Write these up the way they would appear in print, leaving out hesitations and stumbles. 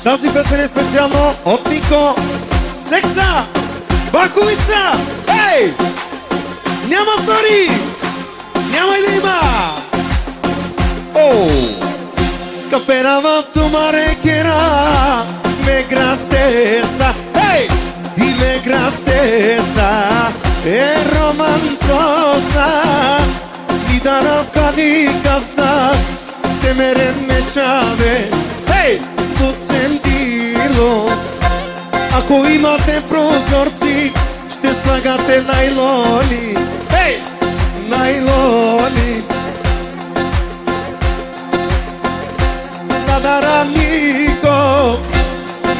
Тази песен е специално от Нико. Секса! Баховица! Ей! Няма втори! Няма и да има! О! Капера в тумарекера me grasteza, hey, y me grasteza, es romanzosa, y daravka nikasna, te merem me chave, hey, тут sentilo, ако имате прозорци, ще слагате найлони, hey, найлони. Nadaranico,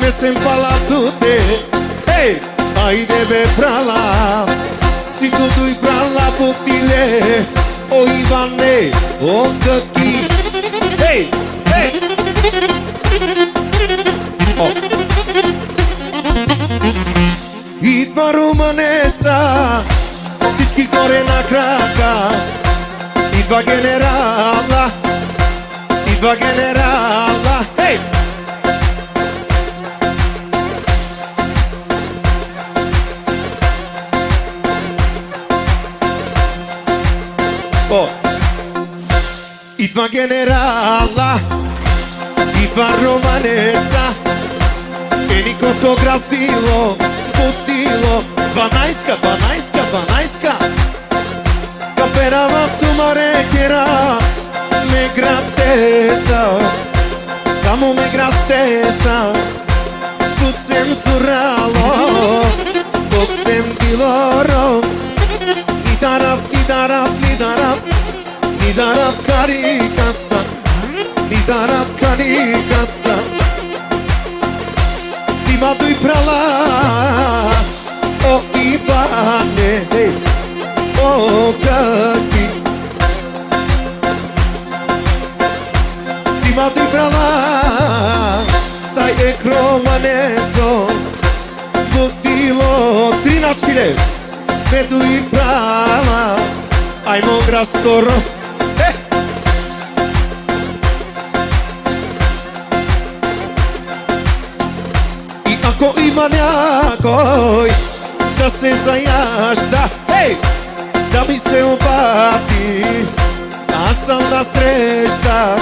me sem falar tudo, hey, aí deve pra lá, se tudo ir pra lá, potile, o Ivane, o daqui, hey, hey, oh. Идва румънеца, всички горе на крака, идва генерала, идва генерала, хей! О! Идва генерала, идва романеца, еникоско граздило, путило, 12-ка, 12-ка, 12-ка, капера в тумарекера, me grasteza, samo me grasteza, тут sem suralo, тут sem diloro, nidarab, nidarab, nidarab, nidarab karikasta, nidarab karikasta, sima dui prala, o Ivane, o kaki. Sima ti prava, dai e cromanezo, butilo, 13 lев, me tu i prava, ajmo grastoro, I ako ima някой да се заяжда, hej, da mi se obati, аз съм насреща.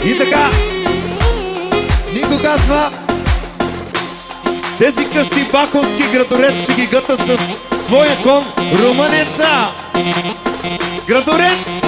И така, Нико казва, тези къщи баховски градоред ще ги гъта с своя кон румънеца. Градоред!